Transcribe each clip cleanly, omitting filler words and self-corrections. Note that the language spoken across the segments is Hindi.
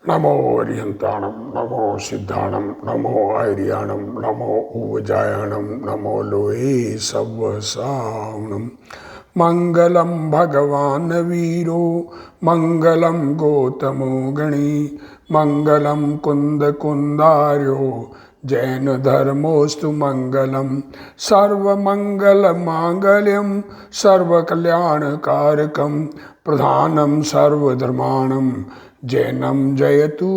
नमो अरिहंताणं नमो सिद्धाणं नमो आर्याणं नमो ऊवजायाणं नमो लोये सव्वसावणं मंगलम भगवान वीरो मंगलम गौतमो गणी मंगलम कुंद कुंदार्यो जैन धर्मोस्तु मंगलम सर्वमंगल मांगल्यम सर्वकल्याणकारकम प्रधानम सर्वधर्माणम जैनम जयतु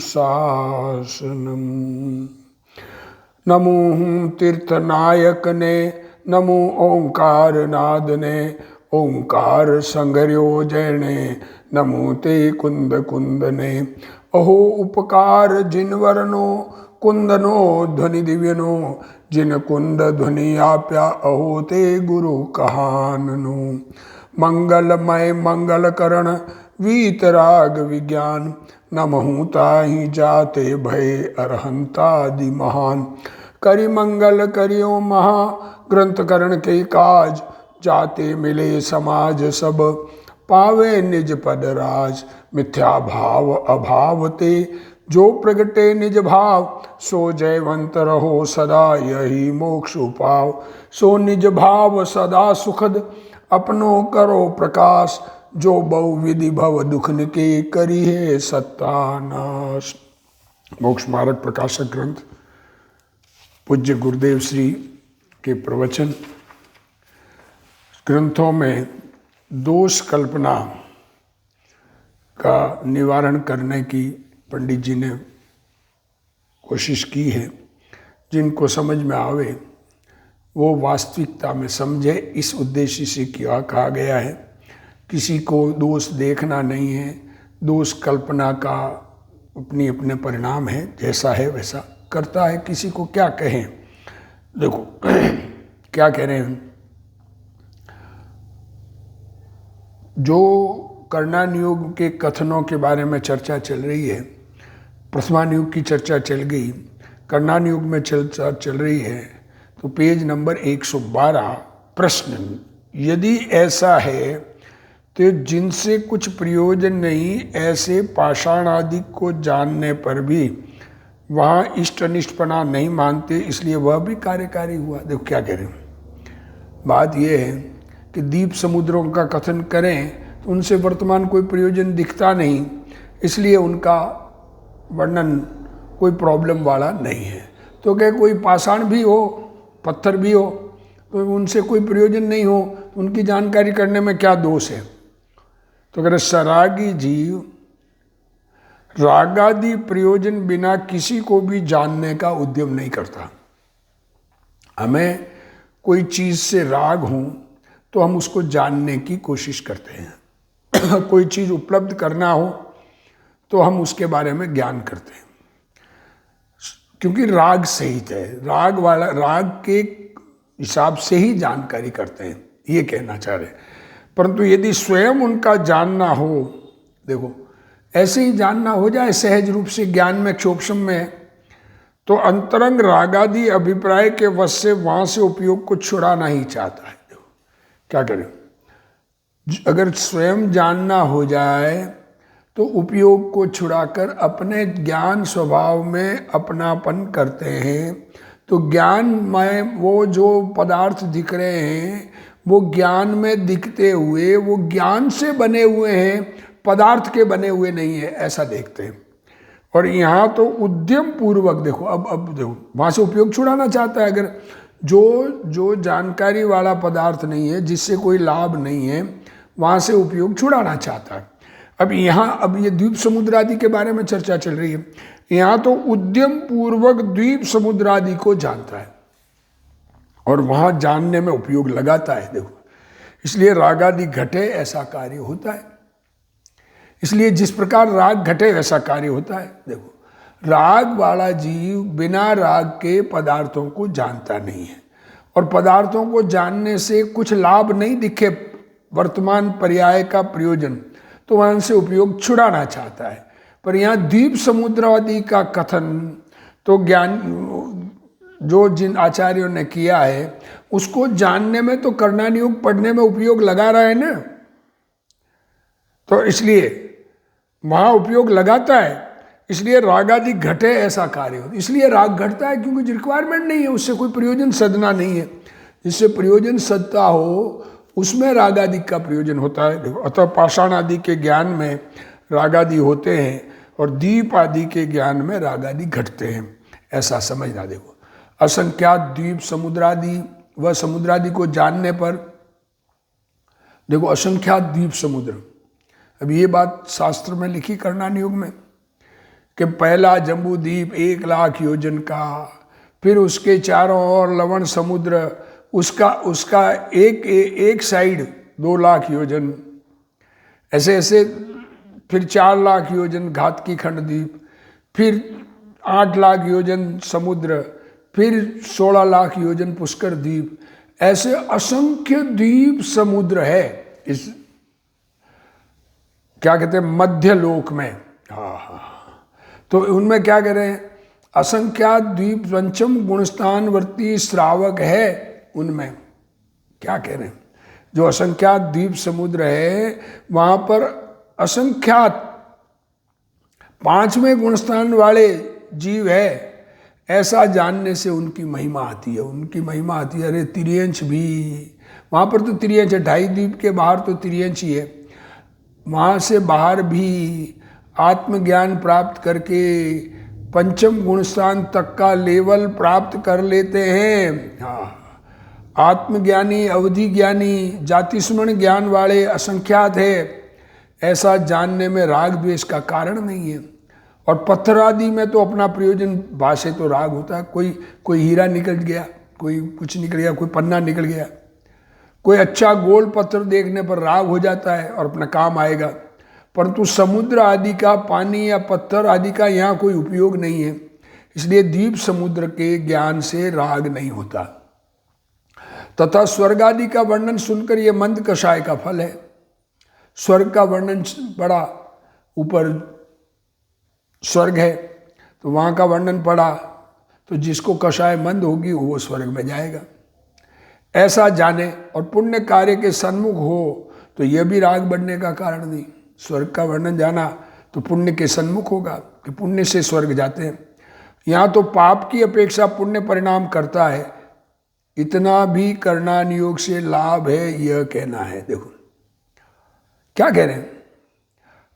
शासनम। नमो तीर्थनायक ने नमो ओंकार नाद ने ओंकार संगर्यो जैने नमो ते कुंद कुंद ने अहो उपकार जिन वर्णो कुंदनो ध्वनि दिव्यनो जिन कुंद ध्वनि आप्या अहो ते गुरु कहाननो मंगलमय मंगल करण वीतराग विज्ञान नमहु ताहि जाते भय अरहंतादि महान करि मंगल करियो महा ग्रंथ करण के काज जाते मिले समाज सब पावे निज पद राज मिथ्या भाव अभाव ते जो प्रगटे निज भाव सो जयवंत रहो सदा यही मोक्ष पाव सो निज भाव सदा सुखद अपनो करो प्रकाश जो बहु विधि भव दुखन के करी है सत्तानाश। मोक्ष मार्ग प्रकाशक ग्रंथ पूज्य गुरुदेव श्री के प्रवचन। ग्रंथों में दोष कल्पना का निवारण करने की पंडित जी ने कोशिश की है। जिनको समझ में आवे वो वास्तविकता में समझे, इस उद्देश्य से क्या कहा गया है। किसी को दोष देखना नहीं है, दोष कल्पना का अपनी अपने परिणाम है, जैसा है वैसा करता है। किसी को क्या कहें, देखो क्या कह रहे हैं। जो कर्णान योग के कथनों के बारे में चर्चा चल रही है, प्रथमान युग की चर्चा चल गई, कर्णान युग में चर्चा चल रही है, तो पेज नंबर 112 प्रश्न, यदि ऐसा है तो जिनसे कुछ प्रयोजन नहीं, ऐसे पाषाण आदि को जानने पर भी वहाँ इष्ट अनिष्टपना नहीं मानते, इसलिए वह भी कार्यकारी हुआ। देखो क्या कह रहे हैं। बात यह है कि द्वीप समुद्रों का कथन करें तो उनसे वर्तमान कोई प्रयोजन दिखता नहीं, इसलिए उनका वर्णन कोई प्रॉब्लम वाला नहीं है। तो क्या कोई पाषाण भी हो, पत्थर भी हो, तो उनसे कोई प्रयोजन नहीं हो, उनकी जानकारी करने में क्या दोष है। तो कह रहे सरागी जीव रागादि प्रयोजन बिना किसी को भी जानने का उद्यम नहीं करता। हमें कोई चीज़ से राग हो तो हम उसको जानने की कोशिश करते हैं। कोई चीज़ उपलब्ध करना हो तो हम उसके बारे में ज्ञान करते हैं, क्योंकि राग सहित है। राग के हिसाब से ही जानकारी करते हैं, ये कहना चाह रहे हैं। परंतु यदि स्वयं उनका जानना हो, देखो ऐसे ही जानना हो जाए सहज रूप से ज्ञान में क्षोभसम में, तो अंतरंग रागादि अभिप्राय के वश से वहाँ से उपयोग को छुड़ाना ही चाहता है। देखो क्या करें, अगर स्वयं जानना हो जाए तो उपयोग को छुड़ाकर अपने ज्ञान स्वभाव में अपनापन करते हैं। तो ज्ञान में वो जो पदार्थ दिख रहे हैं वो ज्ञान में दिखते हुए वो ज्ञान से बने हुए हैं, पदार्थ के बने हुए नहीं है, ऐसा देखते हैं। और यहाँ तो उद्यम पूर्वक देखो, अब देखो वहाँ से उपयोग छुड़ाना चाहता है। अगर जो जानकारी वाला पदार्थ नहीं है, जिससे कोई लाभ नहीं है, वहाँ से उपयोग छुड़ाना चाहता है। अब ये द्वीप समुद्र आदि के बारे में चर्चा चल रही है। यहाँ तो उद्यम पूर्वक द्वीप समुद्र आदि को जानता है और वहाँ जानने में उपयोग लगाता है। देखो इसलिए रागादि घटे ऐसा कार्य होता है। इसलिए जिस प्रकार राग घटे वैसा कार्य होता है। देखो राग वाला जीव बिना राग के पदार्थों को जानता नहीं है, और पदार्थों को जानने से कुछ लाभ नहीं दिखे, वर्तमान पर्याय का प्रयोजन, तो वहाँ से उपयोग छुड़ाना चाहता है। पर यहाँ द्वीप समुद्र आदि का कथन तो ज्ञान जो जिन आचार्यों ने किया है उसको जानने में तो कर्णान योग पढ़ने में उपयोग लगा रहा है ना। तो इसलिए वहाँ उपयोग लगाता है, इसलिए राग आदि घटे ऐसा कार्य होता है। इसलिए राग घटता है क्योंकि रिक्वायरमेंट नहीं है, उससे कोई प्रयोजन सदना नहीं है। जिससे प्रयोजन सदता हो उसमें राग आदि का प्रयोजन होता है। अतः पाषाण आदि के ज्ञान में राग आदि होते हैं और दीप आदि के ज्ञान में राग आदि घटते हैं, ऐसा समझना। देखो असंख्यात द्वीप समुद्रादि, वह समुद्रादि को जानने पर, देखो असंख्यात द्वीप समुद्र, अब ये बात शास्त्र में लिखी करणान योग में कि पहला जम्बू द्वीप 1,00,000 योजन का, फिर उसके चारों ओर लवण समुद्र, उसका एक साइड 2,00,000 योजन, ऐसे ऐसे, फिर 4,00,000 योजन घातकी खंड द्वीप, फिर 8,00,000 योजन समुद्र, फिर 16,00,000 योजन पुष्कर द्वीप, ऐसे असंख्य द्वीप समुद्र है इस क्या कहते हैं मध्य लोक में। हाँ, तो उनमें क्या कह रहे हैं, असंख्यात द्वीप पंचम गुणस्थानवर्ती श्रावक है। उनमें क्या कह रहे हैं, जो असंख्यात द्वीप समुद्र है वहां पर असंख्यात 5वें गुणस्थान वाले जीव है, ऐसा जानने से उनकी महिमा आती है। उनकी महिमा आती है। अरे तिर्यंश भी, वहाँ पर तो तिर्यंश है, 2.5 द्वीप के बाहर तो तिर्यंश ही है। वहाँ से बाहर भी आत्मज्ञान प्राप्त करके पंचम गुणस्थान तक का लेवल प्राप्त कर लेते हैं। हाँ, आत्मज्ञानी, अवधि ज्ञानी, जाति स्मरण ज्ञान वाले असंख्यात है। ऐसा जानने में राग द्वेष का कारण नहीं है। और पत्थर आदि में तो अपना प्रयोजन भाषे तो राग होता है। कोई हीरा निकल गया, कोई कुछ निकल गया, कोई पन्ना निकल गया, कोई अच्छा गोल पत्थर देखने पर राग हो जाता है और अपना काम आएगा। परंतु समुद्र आदि का, पानी या पत्थर आदि का यहाँ कोई उपयोग नहीं है। इसलिए द्वीप समुद्र के ज्ञान से राग नहीं होता। तथा स्वर्ग आदि का वर्णन सुनकर ये मंद कषाय का फल है। स्वर्ग का वर्णन बड़ा, ऊपर स्वर्ग है तो वहाँ का वर्णन पड़ा, तो जिसको कषाय मंद होगी वो स्वर्ग में जाएगा। ऐसा जाने और पुण्य कार्य के सन्मुख हो तो यह भी राग बढ़ने का कारण नहीं। स्वर्ग का वर्णन जाना तो पुण्य के सन्मुख होगा कि पुण्य से स्वर्ग जाते हैं। यहाँ तो पाप की अपेक्षा पुण्य परिणाम करता है, इतना भी करणान योग से लाभ है, यह कहना है। देखो क्या कह रहे हैं,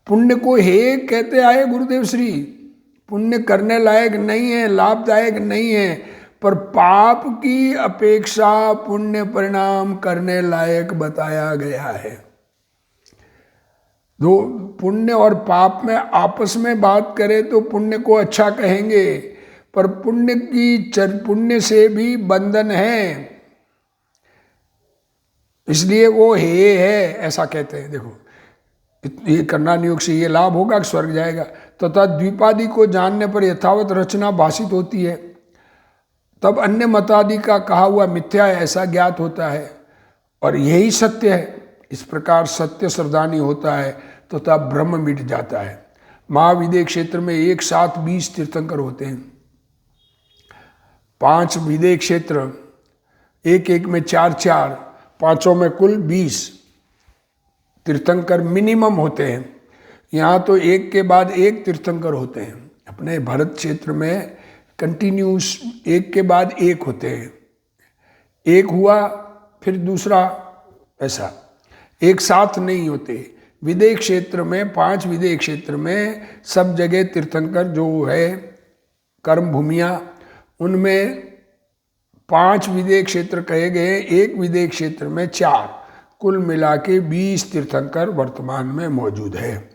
पुण्य को हे कहते आए गुरुदेव श्री, पुण्य करने लायक नहीं है, लाभदायक नहीं है, पर पाप की अपेक्षा पुण्य परिणाम करने लायक बताया गया है। दो पुण्य और पाप में आपस में बात करें तो पुण्य को अच्छा कहेंगे, पर पुण्य से भी बंधन है, इसलिए वो हे है ऐसा कहते हैं। देखो ये करणान योग से ये लाभ होगा कि स्वर्ग जाएगा। तथा द्वीपादि को जानने पर यथावत रचना भाषित होती है, तब अन्य मतादि का कहा हुआ मिथ्या है ऐसा ज्ञात होता है और यही सत्य है। इस प्रकार सत्य श्रद्धानी होता है तथा भ्रम मिट जाता है। महाविदेह क्षेत्र में एक साथ 20 तीर्थंकर होते हैं। 5 विदेह क्षेत्र, एक में 4, पांचों में कुल 20 तीर्थंकर मिनिमम होते हैं। यहाँ तो एक के बाद एक तीर्थंकर होते हैं। अपने भरत क्षेत्र में कंटिन्यूस एक के बाद एक होते हैं, एक हुआ फिर दूसरा, ऐसा एक साथ नहीं होते। विदेह क्षेत्र में 5 विदेह क्षेत्र में सब जगह तीर्थंकर जो है कर्म भूमियाँ, उनमें 5 विदेह क्षेत्र कहे गए, एक विदेह क्षेत्र में 4, कुल मिला के 20 तीर्थंकर वर्तमान में मौजूद है।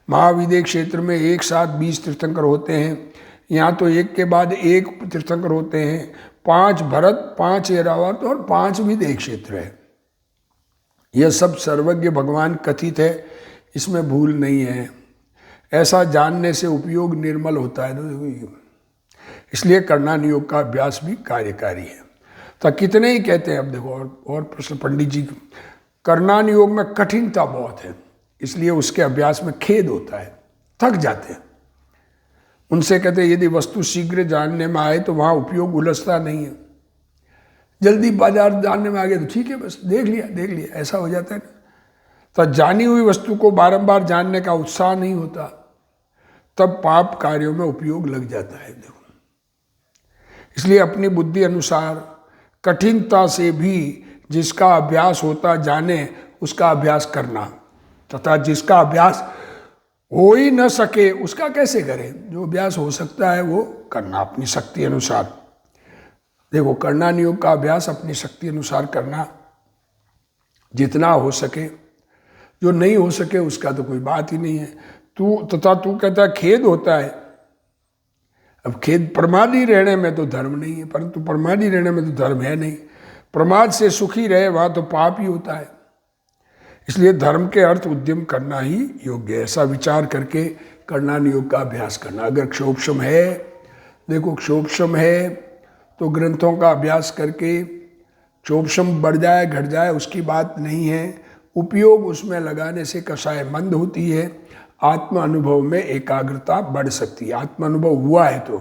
महाविदेह क्षेत्र में एक साथ 20 तीर्थंकर होते हैं। यहाँ तो एक के बाद एक तीर्थंकर होते हैं। 5 भरत, 5 ऐरावत और 5 विदेह क्षेत्र है। यह सब सर्वज्ञ भगवान कथित है, इसमें भूल नहीं है। ऐसा जानने से उपयोग निर्मल होता है। इसलिए करणान योग का अभ्यास भी कार्यकारी है। तो कितने ही कहते हैं। अब देखो और प्रश्न पंडित जी, करणान योग में कठिनता बहुत है, इसलिए उसके अभ्यास में खेद होता है, थक जाते हैं। उनसे कहते हैं यदि वस्तु शीघ्र जानने में आए तो वहाँ उपयोग उलझता नहीं है। जल्दी बाजार जानने में आ गया तो ठीक है, बस देख लिया ऐसा हो जाता है। तो जानी हुई वस्तु को बारंबार जानने का उत्साह नहीं होता, तब पाप कार्यों में उपयोग लग जाता है। देखो, इसलिए अपनी बुद्धि अनुसार कठिनता से भी जिसका अभ्यास होता जाने उसका अभ्यास करना, तथा जिसका अभ्यास हो ही न सके उसका कैसे करें। जो अभ्यास हो सकता है वो करना अपनी शक्ति अनुसार। देखो, कर्णान योग का अभ्यास अपनी शक्ति अनुसार करना जितना हो सके, जो नहीं हो सके उसका तो कोई बात ही नहीं है। तू कहता है खेद होता है। अब खेद प्रमादी रहने में तो धर्म नहीं है, परंतु प्रमादी रहने में तो धर्म है नहीं। प्रमाद से सुखी रहे वहाँ तो पाप ही होता है। इसलिए धर्म के अर्थ उद्यम करना ही योग्य है। ऐसा विचार करके कर्णान योग का अभ्यास करना। अगर क्षोभशम है, देखो क्षोभशम है तो ग्रंथों का अभ्यास करके क्षोभशम बढ़ जाए घट जाए उसकी बात नहीं है। उपयोग उसमें लगाने से कषाय मंद होती है, आत्म अनुभव में एकाग्रता बढ़ सकती है। आत्म अनुभव हुआ है तो,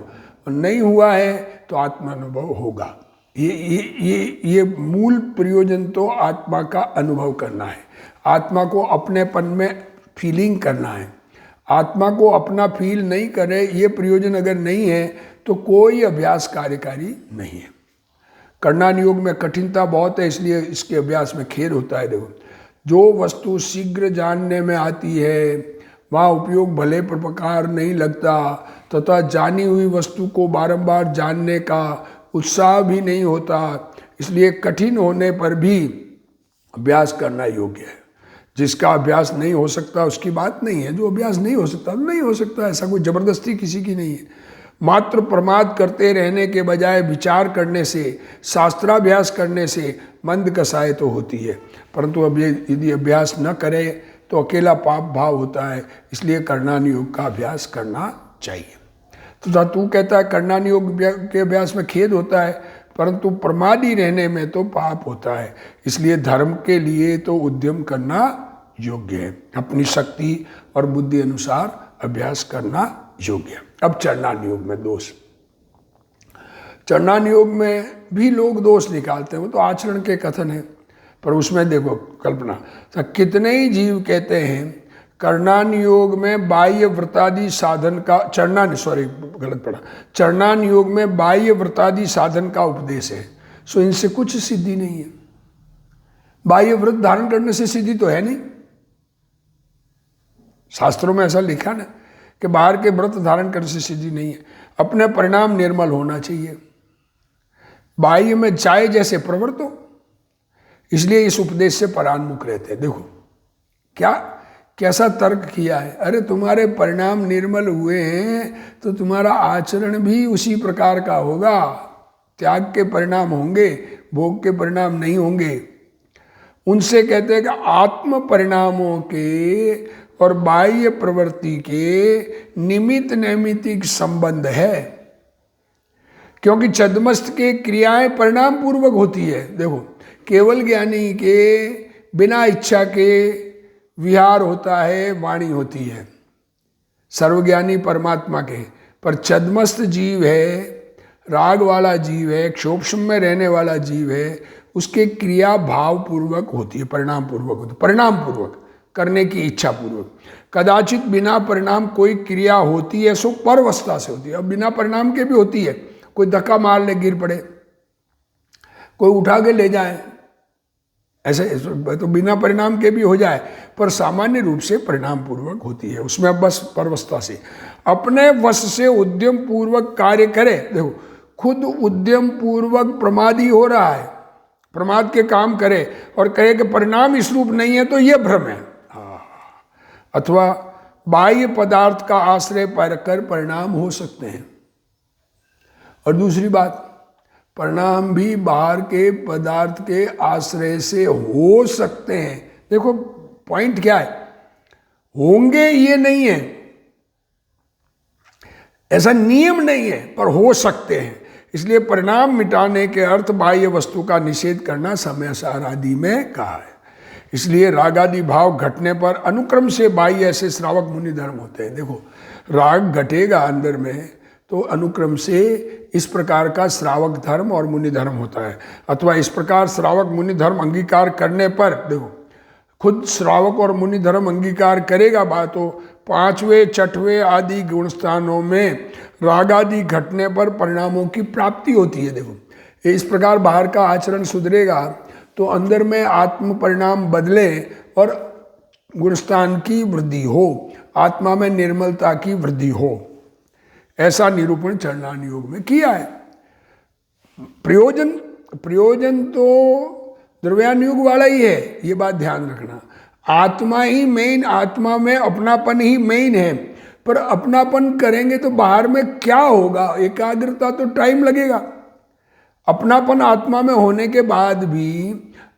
और नहीं हुआ है तो आत्म अनुभव होगा। ये मूल प्रयोजन तो आत्मा का अनुभव करना है। आत्मा को अपनेपन में फीलिंग करना है। आत्मा को अपना फील नहीं करे, ये प्रयोजन अगर नहीं है तो कोई अभ्यास कार्यकारी नहीं है। कर्णान योग में कठिनता बहुत है, इसलिए इसके अभ्यास में खेद होता है। देखो, जो वस्तु शीघ्र जानने में आती है वहाँ उपयोग भले प्रकार नहीं लगता, तथा जानी हुई वस्तु को बारंबार जानने का उत्साह भी नहीं होता। इसलिए कठिन होने पर भी अभ्यास करना योग्य है। जिसका अभ्यास नहीं हो सकता उसकी बात नहीं है। जो अभ्यास नहीं हो सकता नहीं हो सकता, ऐसा कोई जबरदस्ती किसी की नहीं है। मात्र प्रमाद करते रहने के बजाय विचार करने से, शास्त्राभ्यास करने से मंद कसाय तो होती है, परंतु अब यदि अभ्यास न करे तो अकेला पाप भाव होता है। इसलिए कर्णान योग का अभ्यास करना चाहिए। तो तू कहता है कर्णान योग के अभ्यास में खेद होता है, परंतु प्रमादी रहने में तो पाप होता है। इसलिए धर्म के लिए तो उद्यम करना योग्य है। अपनी शक्ति और बुद्धि अनुसार अभ्यास करना योग्य है। अब चरणान योग में दोष। चरणान योग में भी लोग दोष निकालते हैं, वो तो आचरण के कथन है, पर उसमें देखो कल्पना, तो कितने ही जीव कहते हैं कर्णान योग में बाह्य व्रतादि साधन का चरणान योग में बाह्य व्रतादि साधन का उपदेश है, सो इनसे कुछ सिद्धि नहीं है। बाह्य व्रत धारण करने से सिद्धि तो है नहीं। शास्त्रों में ऐसा लिखा ना कि बाहर के व्रत धारण करने से सिद्धि नहीं है। अपने परिणाम निर्मल होना चाहिए। बाह्य में चाय जैसे प्रवृत्त हो, इसलिए इस उपदेश से परान्मुख रहते हैं। देखो कैसा तर्क किया है। अरे तुम्हारे परिणाम निर्मल हुए हैं तो तुम्हारा आचरण भी उसी प्रकार का होगा। त्याग के परिणाम होंगे, भोग के परिणाम नहीं होंगे। उनसे कहते हैं कि आत्म परिणामों के और बाह्य प्रवृत्ति के निमित्त नैमित्तिक संबंध है, क्योंकि छद्मस्त के क्रियाएं परिणाम पूर्वक होती है। देखो, केवल ज्ञानी के बिना इच्छा के विहार होता है, वाणी होती है, सर्वज्ञानी परमात्मा के। पर छद्मस्त जीव है, राग वाला जीव है, क्षोभशम में रहने वाला जीव है, उसके क्रिया भाव पूर्वक होती है, परिणाम पूर्वक होती है। परिणाम पूर्वक करने की इच्छा पूर्वक। कदाचित बिना परिणाम कोई क्रिया होती है, सो परवस्था से होती है। अब बिना परिणाम के भी होती है। कोई धक्का मार ले, गिर पड़े, कोई उठा के ले जाए, ऐसे तो बिना परिणाम के भी हो जाए, पर सामान्य रूप से परिणाम पूर्वक होती है। उसमें अब बस परवस्था से अपने वश से उद्यम पूर्वक कार्य करे। देखो, खुद उद्यम पूर्वक प्रमादी हो रहा है, प्रमाद के काम करे और कहे कि परिणाम इस रूप नहीं है, तो यह भ्रम है। अथवा बाह्य पदार्थ का आश्रय पाकर परिणाम हो सकते हैं। और दूसरी बात, परिणाम भी बाहर के पदार्थ के आश्रय से हो सकते हैं। देखो पॉइंट क्या है, होंगे ये नहीं है, ऐसा नियम नहीं है, पर हो सकते हैं। इसलिए परिणाम मिटाने के अर्थ बाह्य वस्तु का निषेध करना समयसार आदि में कहा है। इसलिए राग आदि भाव घटने पर अनुक्रम से बाह्य ऐसे श्रावक मुनि धर्म होते हैं। देखो, राग घटेगा अंदर में तो अनुक्रम से इस प्रकार का श्रावक धर्म और मुनि धर्म होता है। अथवा इस प्रकार श्रावक मुनि धर्म अंगीकार करने पर, देखो खुद श्रावक और मुनि धर्म अंगीकार करेगा बात हो। पांचवें छठवें आदि गुण स्थानों में राग आदि घटने पर परिणामों की प्राप्ति होती है। देखो इस प्रकार बाहर का आचरण सुधरेगा तो अंदर में आत्म परिणाम बदले और गुणस्थान की वृद्धि हो, आत्मा में निर्मलता की वृद्धि हो। ऐसा निरूपण चरणान योग में किया है। प्रयोजन तो द्रव्यान योग वाला ही है, ये बात ध्यान रखना। आत्मा ही मेन, आत्मा में अपनापन ही मेन है। पर अपनापन करेंगे तो बाहर में क्या होगा? एकाग्रता तो टाइम लगेगा। अपनापन आत्मा में होने के बाद भी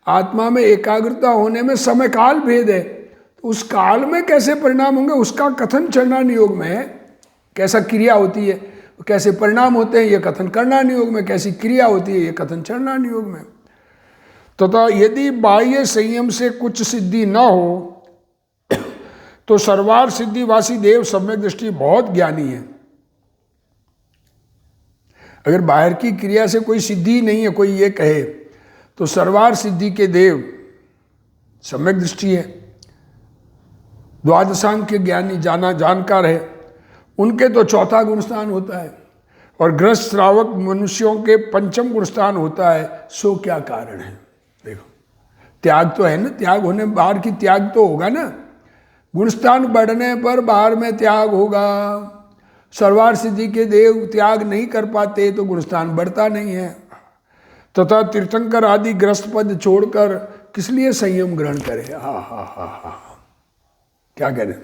आत्मा में एकाग्रता होने में समय काल भेद है। तो उस काल में कैसे परिणाम होंगे उसका कथन चरणान योग में है। कैसा क्रिया होती है, कैसे परिणाम होते हैं, ये कथन करणान योग में। कैसी क्रिया होती है, ये कथन चरणान योग में। तथा यदि बाह्य संयम से कुछ सिद्धि न हो तो सर्वार सिद्धिवासी देव सम्यक दृष्टि बहुत ज्ञानी है। अगर बाहर की क्रिया से कोई सिद्धि नहीं है, कोई ये कहे, तो सर्वार सिद्धि के देव सम्यक दृष्टि है, द्वादशांग के ज्ञानी जानकार है, उनके तो चौथा गुणस्थान होता है और ग्रस्त श्रावक मनुष्यों के पंचम गुणस्थान होता है। सो क्या कारण है? देखो त्याग तो है ना, त्याग होने बाहर की त्याग तो होगा ना। गुणस्थान बढ़ने पर बाहर में त्याग होगा। सर्वार सिद्धि के देव त्याग नहीं कर पाते तो गुणस्थान बढ़ता नहीं है। तथा तीर्थंकर आदि ग्रस्त पद छोड़कर किस लिए संयम ग्रहण करे? क्या कह रहे?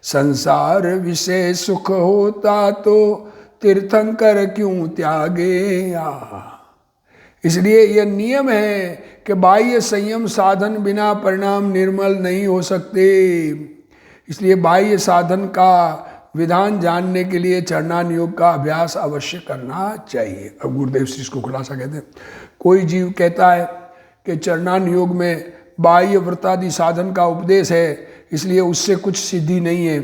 संसार विषय सुख होता तो तीर्थंकर क्यों त्यागे? इसलिए यह नियम है कि बाह्य संयम साधन बिना परिणाम निर्मल नहीं हो सकते। इसलिए बाह्य साधन का विधान जानने के लिए चरणान योग का अभ्यास अवश्य करना चाहिए। अब गुरुदेव श्री इसको खुलासा कहते हैं। कोई जीव कहता है कि चरणान योग में बाह्य व्रतादि साधन का उपदेश है, इसलिए उससे कुछ सिद्धि नहीं है।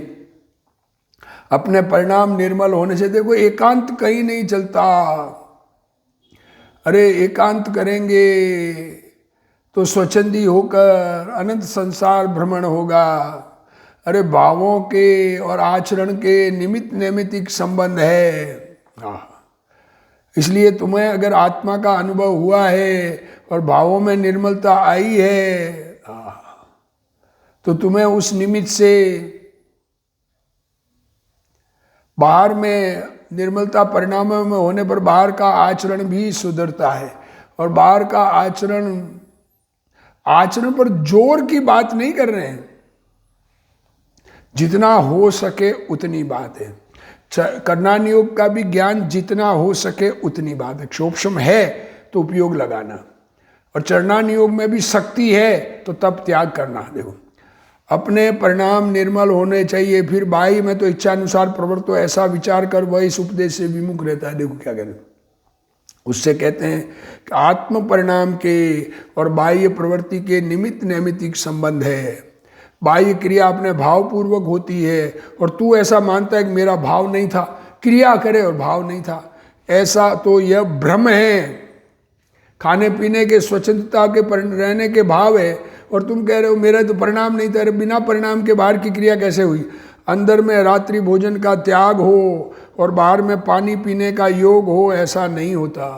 अपने परिणाम निर्मल होने से देखो एकांत कहीं नहीं चलता। अरे एकांत करेंगे तो स्वच्छंदी होकर अनंत संसार भ्रमण होगा। अरे भावों के और आचरण के निमित्त नैमित्तिक संबंध है। इसलिए तुम्हें अगर आत्मा का अनुभव हुआ है और भावों में निर्मलता आई है तो तुम्हें उस निमित्त से बाहर में निर्मलता परिणामों में होने पर बाहर का आचरण भी सुधरता है। और बाहर का आचरण पर जोर की बात नहीं कर रहे हैं, जितना हो सके उतनी बात है। करणान योग का भी ज्ञान जितना हो सके उतनी बात है। क्षोभशम है तो उपयोग लगाना, और चरणान योग में भी शक्ति है तो तब त्याग करना। देखो अपने परिणाम निर्मल होने चाहिए, फिर बाई में तो इच्छानुसार प्रवृत्त हो ऐसा विचार कर वह इस उपदेश से विमुख रहता है। देखो क्या कहते हैं, उससे कहते हैं कि आत्म परिणाम के और बाह्य प्रवृत्ति के निमित्त नैमित्तिक संबंध है। बाह्य क्रिया अपने भावपूर्वक होती है और तू ऐसा मानता है कि मेरा भाव नहीं था, क्रिया करे और भाव नहीं था, ऐसा तो यह भ्रम है। खाने पीने के स्वच्छंदता के रहने के भाव है और तुम कह रहे हो मेरा तो परिणाम नहीं था। बिना परिणाम के बाहर की क्रिया कैसे हुई? अंदर में रात्रि भोजन का त्याग हो और बाहर में पानी पीने का योग हो, ऐसा नहीं होता।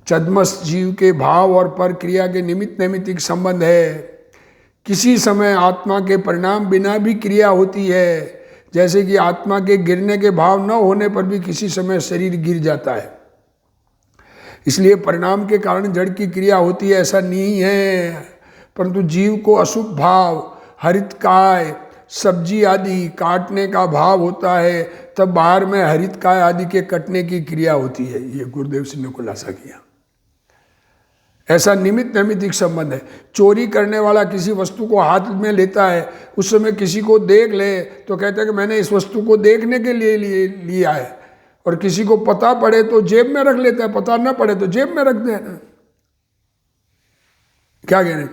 छद्मस जीव के भाव और पर क्रिया के निमित्त नैमित्तिक संबंध है। किसी समय आत्मा के परिणाम बिना भी क्रिया होती है, जैसे कि आत्मा के गिरने के भाव न होने पर भी किसी समय शरीर गिर जाता है। इसलिए परिणाम के कारण जड़ की क्रिया होती है ऐसा नहीं है, परंतु जीव को अशुभ भाव, हरित काय, सब्जी आदि काटने का भाव होता है, तब बाहर में हरित काय आदि के कटने की क्रिया होती है। ये गुरुदेव सिंह ने खुलासा किया। ऐसा निमित्त नैमित्तिक संबंध है। चोरी करने वाला किसी वस्तु को हाथ में लेता है, उस समय किसी को देख ले तो कहता है कि मैंने इस वस्तु को देखने के लिए लिया है, और किसी को पता पड़े तो जेब में रख लेता है, पता न पड़े तो जेब में रख देना। क्या कह रहे?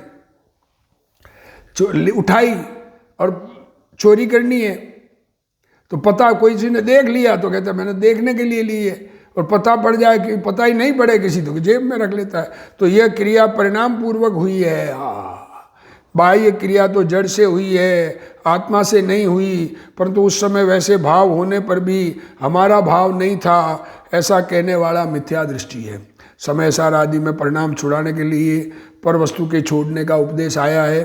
उठाई और चोरी करनी है तो पता, कोई किसी ने देख लिया तो कहता है मैंने देखने के लिए ली है, और पता पड़ जाए कि पता ही नहीं पड़े किसी तो जेब में रख लेता है। तो यह क्रिया परिणाम पूर्वक हुई है। बाह्य क्रिया तो जड़ से हुई है, आत्मा से नहीं हुई, परंतु उस समय वैसे भाव होने पर भी हमारा भाव नहीं था, ऐसा कहने वाला मिथ्या दृष्टि है। समय सार आदि में परिणाम छुड़ाने के लिए पर वस्तु के छोड़ने का उपदेश आया है,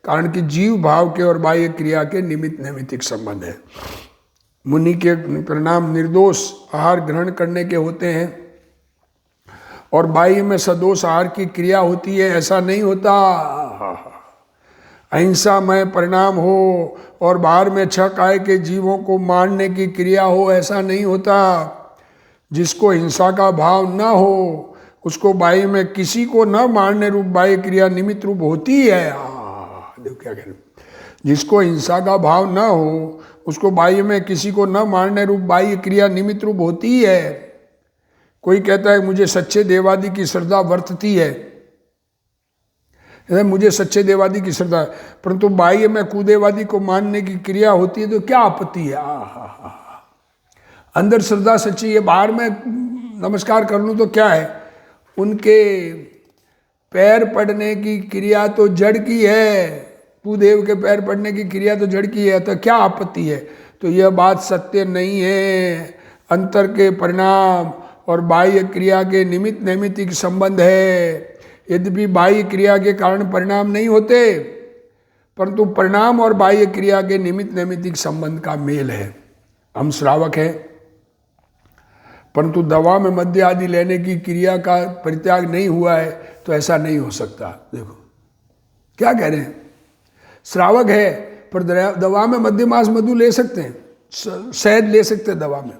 कारण कि जीव भाव के और बाह्य क्रिया के निमित्त नैमित्तिक संबंध है। मुनि के परिणाम निर्दोष आहार ग्रहण करने के होते हैं और बाह्य में सदोष आहार की क्रिया होती है, ऐसा नहीं होता। अहिंसामय परिणाम हो और बाहर में छह काय के जीवों को मारने की क्रिया हो, ऐसा नहीं होता। जिसको हिंसा का भाव न हो उसको बाह्य में किसी को न मारने रूप बाह्य क्रिया निमित्त रूप होती है। देखो क्या कह रहे, जिसको हिंसा का भाव न हो उसको बाह्य में किसी को न मारने रूप बाह्य क्रिया निमित्त रूप होती है। कोई कहता है मुझे सच्चे देवादि की श्रद्धा वर्तती है, मुझे सच्चे देवादि की श्रद्धा, परंतु बाह्य में कुदेवादि को मानने की क्रिया होती है तो क्या आपत्ति है। अंदर श्रद्धा सच्ची है, बाहर में नमस्कार कर लूँ तो क्या है। उनके पैर पड़ने की क्रिया तो जड़ की है, कुदेव के पैर पड़ने की क्रिया तो जड़ की है, तो क्या आपत्ति है। तो यह बात सत्य नहीं है। अंतर के परिणाम और बाह्य क्रिया के निमित्त नैमित्तिक संबंध है। यद्यपि बाह्य क्रिया के कारण परिणाम नहीं होते, परंतु परिणाम और बाह्य क्रिया के निमित्त नैमित्तिक संबंध का मेल है। हम श्रावक हैं, परंतु दवा में मद्य आदि लेने की क्रिया का परित्याग नहीं हुआ है, तो ऐसा नहीं हो सकता। देखो क्या कह रहे हैं, श्रावक है पर दवा में मद्य मांस मधु ले सकते हैं, शहद ले सकते हैं दवा में।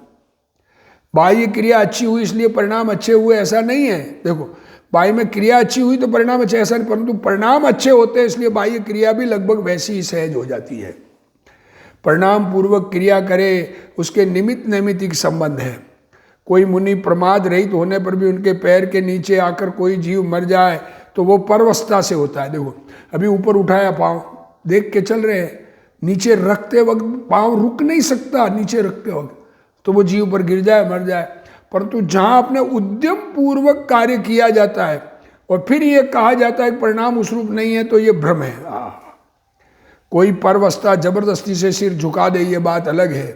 बाह्य क्रिया अच्छी हुई इसलिए परिणाम अच्छे हुए, ऐसा नहीं है। देखो बाह्य में क्रिया अच्छी हुई तो परिणाम अच्छे, ऐसा नहीं, परंतु परिणाम अच्छे होते हैं इसलिए बाह्य क्रिया भी लगभग वैसी ही सहज हो जाती है। परिणाम पूर्वक क्रिया करे उसके निमित्त नैमित्तिक संबंध है। कोई मुनि प्रमाद रहित होने पर भी उनके पैर के नीचे आकर कोई जीव मर जाए तो वो परवस्था से होता है। देखो अभी ऊपर उठाया पाँव, देख के चल रहे हैं, नीचे रखते वक्त पाँव रुक नहीं सकता, नीचे रखते वक्त तो वो जीव पर गिर जाए मर जाए। परंतु जहाँ अपने उद्यम पूर्वक कार्य किया जाता है और फिर ये कहा जाता है परिणाम उस रूप नहीं है, तो ये भ्रम है। कोई परवस्था जबरदस्ती से सिर झुका दे ये बात अलग है,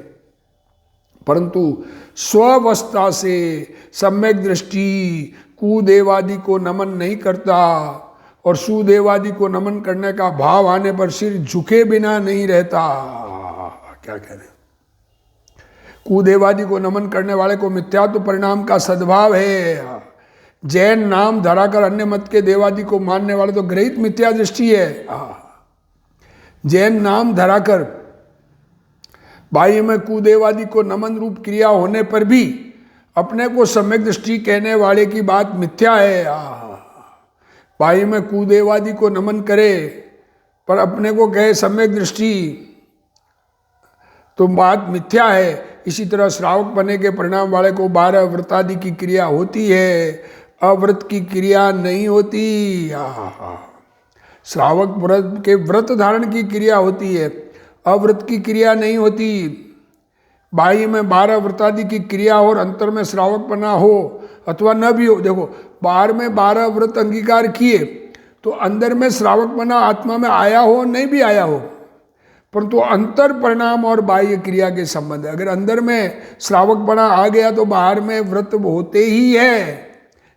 परंतु स्वस्था से सम्यक दृष्टि कुदेवादि को नमन नहीं करता और सुदेवादि को नमन करने का भाव आने पर सिर झुके बिना नहीं रहता। क्या कह रहे हैं, कुदेवादि को नमन करने वाले को मिथ्यात्व परिणाम का सद्भाव है। जैन नाम धराकर अन्य मत के देवादि को मानने वाले तो ग्रहित मिथ्या दृष्टि है। जैन नाम धराकर बाह्य में कुदेवादि को नमन रूप क्रिया होने पर भी अपने को सम्यक दृष्टि कहने वाले की बात मिथ्या है। बाह्य में कुदेवादि को नमन करे पर अपने को कहे सम्यक दृष्टि, तो बात मिथ्या है। इसी तरह श्रावक बने के परिणाम वाले को 12 व्रतादि की क्रिया होती है, अव्रत की क्रिया नहीं होती। श्रावक व्रत के व्रत धारण की क्रिया होती है, अव्रत की क्रिया नहीं होती। बाह्य में 12 व्रतादि की क्रिया और अंतर में श्रावक बना हो अथवा न भी हो। देखो बाहर में 12 व्रत अंगीकार किए तो अंदर में श्रावक बना आत्मा में आया हो नहीं भी आया हो, परंतु अंतर परिणाम और बाह्य क्रिया के संबंध है। अगर अंदर में श्रावक बना आ गया तो बाहर में व्रत होते ही है।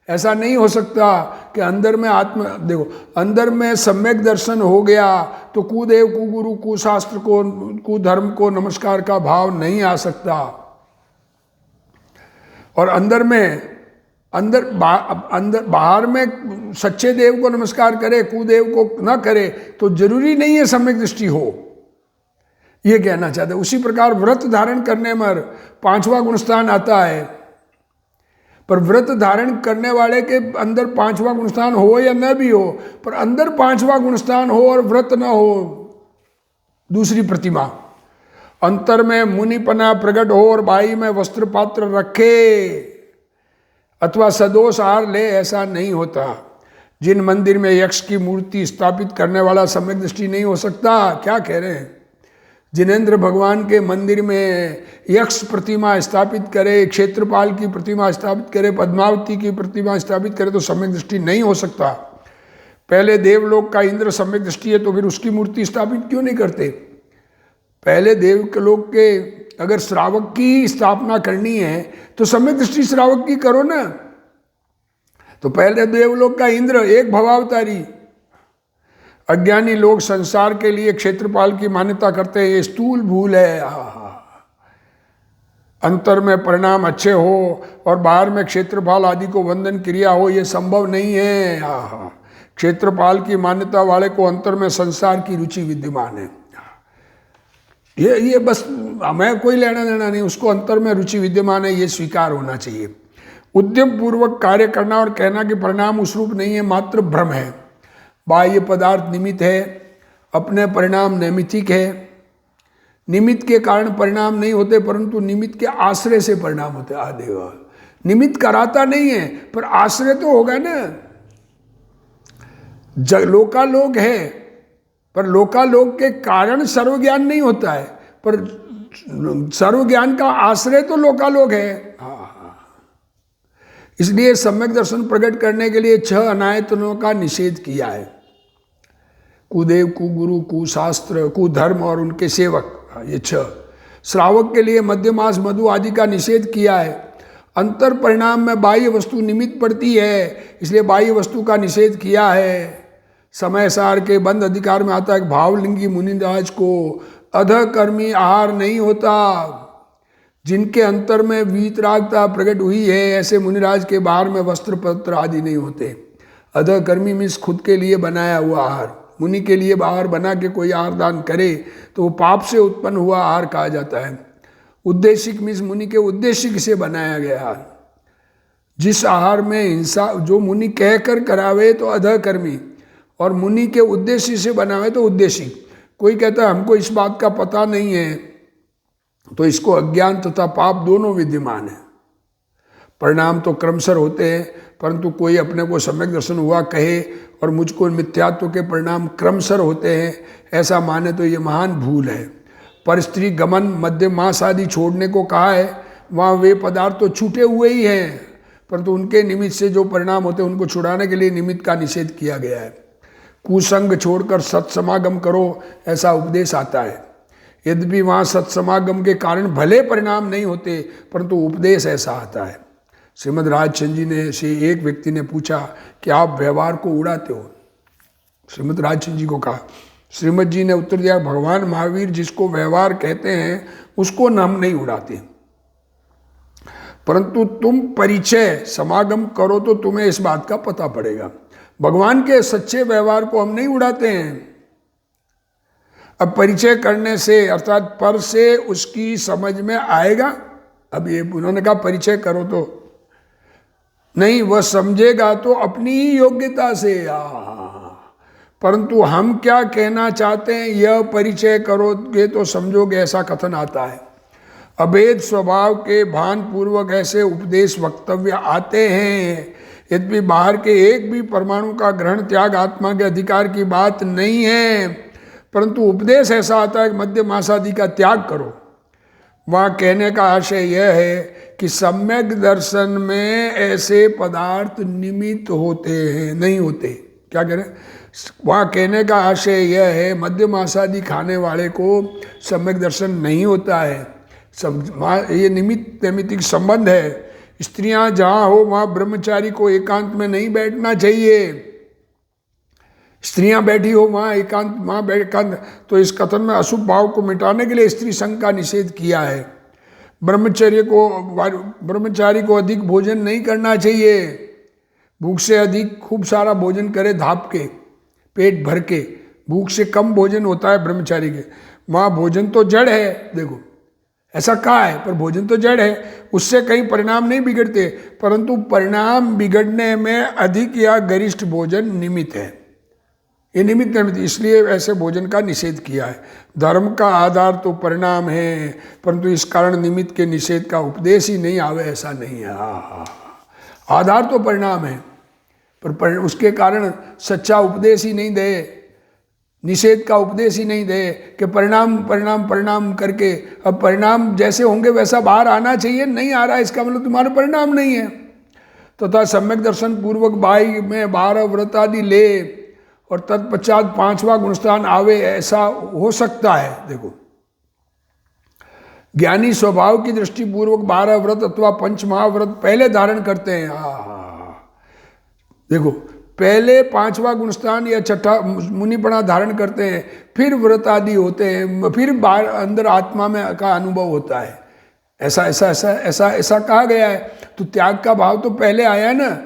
ऐसा नहीं हो सकता कि अंदर में आत्मा, देखो अंदर में सम्यक दर्शन हो गया तो कुदेव कुगुरु कुशास्त्र को कुधर्म को नमस्कार का भाव नहीं आ सकता। और अंदर बाहर में सच्चे देव को नमस्कार करे कुदेव को न करे तो जरूरी नहीं है सम्यक दृष्टि हो, ये कहना चाहते। उसी प्रकार व्रत धारण करने में 5वां गुणस्थान आता है, पर व्रत धारण करने वाले के अंदर 5वां गुणस्थान हो या न भी हो, पर अंदर 5वां गुणस्थान हो और व्रत न हो, दूसरी प्रतिमा। अंतर में मुनिपना प्रकट हो और बाई में वस्त्र पात्र रखे अथवा सदोष आहार ले, ऐसा नहीं होता। जिन मंदिर में यक्ष की मूर्ति स्थापित करने वाला सम्यक दृष्टि नहीं हो सकता। क्या कह रहे हैं, जिनेंद्र भगवान के मंदिर में यक्ष प्रतिमा स्थापित करे, क्षेत्रपाल की प्रतिमा स्थापित करे, पद्मावती की प्रतिमा स्थापित करे तो सम्यक दृष्टि नहीं हो सकता। पहले देवलोक का इंद्र सम्यक दृष्टि है तो फिर उसकी मूर्ति स्थापित क्यों नहीं करते? पहले देवलोक के अगर श्रावक की स्थापना करनी है तो सम्यक दृष्टि श्रावक की करो ना। तो पहले देवलोक का इंद्र एक भवावतारी। अज्ञानी लोग संसार के लिए क्षेत्रपाल की मान्यता करते हैं, ये स्थूल भूल है। अंतर में परिणाम अच्छे हो और बाहर में क्षेत्रपाल आदि को वंदन क्रिया हो, ये संभव नहीं है। क्षेत्रपाल की मान्यता वाले को अंतर में संसार की रुचि विद्यमान है। ये बस हमें कोई लेना देना नहीं, उसको अंतर में रुचि विद्यमान है, ये स्वीकार होना चाहिए। उद्यम पूर्वक कार्य करना और कहना कि परिणाम उस रूप नहीं है, मात्र भ्रम है। बाह्य पदार्थ निमित्त है, अपने परिणाम नैमित्तिक है। निमित्त के कारण परिणाम नहीं होते, परंतु निमित्त के आश्रय से परिणाम होते। आदेव निमित्त कराता नहीं है, पर आश्रय तो होगा ना। लोकालोक है, पर लोकालोक के कारण सर्वज्ञान नहीं होता है, पर सर्वज्ञान का आश्रय तो लोकालोक है। इसलिए सम्यक दर्शन प्रकट करने के लिए 6 अनायतनों का निषेध किया है। कुदेव, कुगुरु, कुशास्त्र, कुधर्म और उनके सेवक, ये 6। श्रावक के लिए मध्यमास, मधु आदि का निषेध किया है। अंतर परिणाम में बाह्य वस्तु निमित्त पड़ती है, इसलिए बाह्य वस्तु का निषेध किया है। समय सार के बंद अधिकार में आता है, भावलिंगी मुनिराज को अधकर्मी आहार नहीं होता। जिनके अंतर में वीतरागता प्रकट हुई है, ऐसे मुनिराज के बाहर में वस्त्र पत्र आदि नहीं होते। अधकर्मी मीन्स खुद के लिए बनाया हुआ आहार। मुनि के लिए आहार बना के कोई आहार दान करे तो वो पाप से उत्पन्न हुआ आहार कहा जाता है। उद्देशिक मीन्स मुनि के उद्देश्य से बनाया गया। जिस आहार में हिंसा, जो मुनि कहकर करावे तो अधकर्मी, और मुनि के उद्देश्य से बनावे तो उद्देशिक। कोई कहता है हमको इस बात का पता नहीं है, तो इसको अज्ञान तथा पाप दोनों विद्यमान है। परिणाम तो क्रमशः होते हैं, परंतु कोई अपने को सम्यक दर्शन हुआ कहे और मुझको मिथ्यात्व के परिणाम क्रमशः होते हैं, ऐसा माने तो ये महान भूल है। पर स्त्री गमन, मध्य मास आदि छोड़ने को कहा है, वहाँ वे पदार्थ तो छूटे हुए ही हैं, परंतु उनके निमित्त से जो परिणाम होते हैं उनको छुड़ाने के लिए निमित्त का निषेध किया गया है। कुसंग छोड़कर सत्समागम करो, ऐसा उपदेश आता है। यद्यपि वहाँ सत्समागम के कारण भले परिणाम नहीं होते, परंतु उपदेश ऐसा आता है। श्रीमद् राजचंद्र जी ने से एक व्यक्ति ने पूछा कि आप व्यवहार को उड़ाते हो? श्रीमद् राजचंद्र जी को कहा। श्रीमद् जी ने उत्तर दिया, भगवान महावीर जिसको व्यवहार कहते हैं उसको हम नहीं उड़ाते, परंतु तुम परिचय समागम करो तो तुम्हें इस बात का पता पड़ेगा। भगवान के सच्चे व्यवहार को हम नहीं उड़ाते हैं। अब परिचय करने से अर्थात पर से उसकी समझ में आएगा। अब ये उन्होंने कहा परिचय करो, तो नहीं, वह समझेगा तो अपनी ही योग्यता से। परंतु हम क्या कहना चाहते हैं, यह परिचय करोगे तो समझोगे, ऐसा कथन आता है। अभेद स्वभाव के भान पूर्वक ऐसे उपदेश वक्तव्य आते हैं। यद्यपि बाहर के एक भी परमाणु का ग्रहण त्याग आत्मा के अधिकार की बात नहीं है, परंतु उपदेश ऐसा आता है कि मध्य मासादि का त्याग करो। वहाँ कहने का आशय यह है कि सम्यक दर्शन में ऐसे पदार्थ निमित्त होते हैं, नहीं होते। क्या कह रहे हैं? वहाँ कहने का आशय यह है, मध्य मासादि खाने वाले को सम्यक दर्शन नहीं होता है। ये निमित्त नैमित्तिक संबंध है। स्त्रियां जहाँ हो वहाँ ब्रह्मचारी को एकांत में नहीं बैठना चाहिए। स्त्रियां बैठी हो वहाँ एकांत, वहाँ एकांत, तो इस कथन में अशुभ भाव को मिटाने के लिए स्त्री संघ का निषेध किया है। ब्रह्मचारी को अधिक भोजन नहीं करना चाहिए। भूख से अधिक खूब सारा भोजन करे, धाप के, पेट भर के। भूख से कम भोजन होता है ब्रह्मचारी के। वहाँ भोजन तो जड़ है, देखो ऐसा कहा है, पर भोजन तो जड़ है, उससे कहीं परिणाम नहीं बिगड़ते, परंतु परिणाम बिगड़ने में अधिक या गरिष्ठ भोजन निमित्त है। ये निमित्त निमित्त, इसलिए ऐसे भोजन का निषेध किया है। धर्म का आधार तो परिणाम है, परंतु इस कारण निमित्त के निषेध का उपदेश ही नहीं आवे, ऐसा नहीं है। आधार तो परिणाम है, पर उसके कारण सच्चा उपदेश ही नहीं दे, निषेध का उपदेश ही नहीं दे कि परिणाम परिणाम परिणाम करके, अब परिणाम जैसे होंगे वैसा बाहर आना चाहिए, नहीं आ रहा है, इसका मतलब तुम्हारा परिणाम नहीं है। तथा सम्यक दर्शन पूर्वक बाई में 12 व्रत आदि ले, और तत्पश्चात 5वां गुणस्थान आवे, ऐसा हो सकता है। देखो, ज्ञानी स्वभाव की दृष्टि पूर्वक 12 व्रत अथवा पंचमहाव्रत पहले धारण करते हैं। देखो, पहले 5वां गुणस्थान या छठा मुनिपणा धारण करते हैं, फिर व्रत आदि होते हैं, फिर बाहर अंदर आत्मा में का अनुभव होता है। ऐसा ऐसा ऐसा ऐसा ऐसा कहा गया है। तो त्याग का भाव तो पहले आया है ना,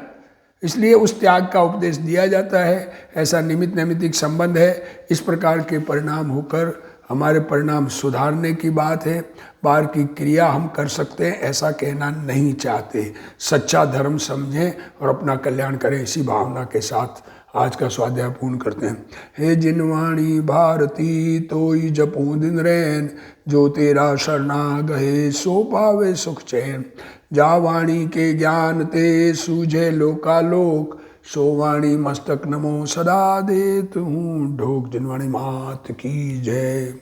इसलिए उस त्याग का उपदेश दिया जाता है। ऐसा निमित्त नैमित्तिक संबंध है। इस प्रकार के परिणाम होकर हमारे परिणाम सुधारने की बात है। बाहर की क्रिया हम कर सकते हैं ऐसा कहना नहीं चाहते। सच्चा धर्म समझें और अपना कल्याण करें, इसी भावना के साथ आज का स्वाध्याय पूर्ण करते हैं। हे जिनवाणी भारती तोई जपो दिन रैन, जो तेरा शरणा गए सो पावे सुख चैन। जा वाणी के ज्ञान ते सूझे लोकालोक, सो वाणी मस्तक नमो सदा देत हूँ ढोक। जिनवाणी मात की जय।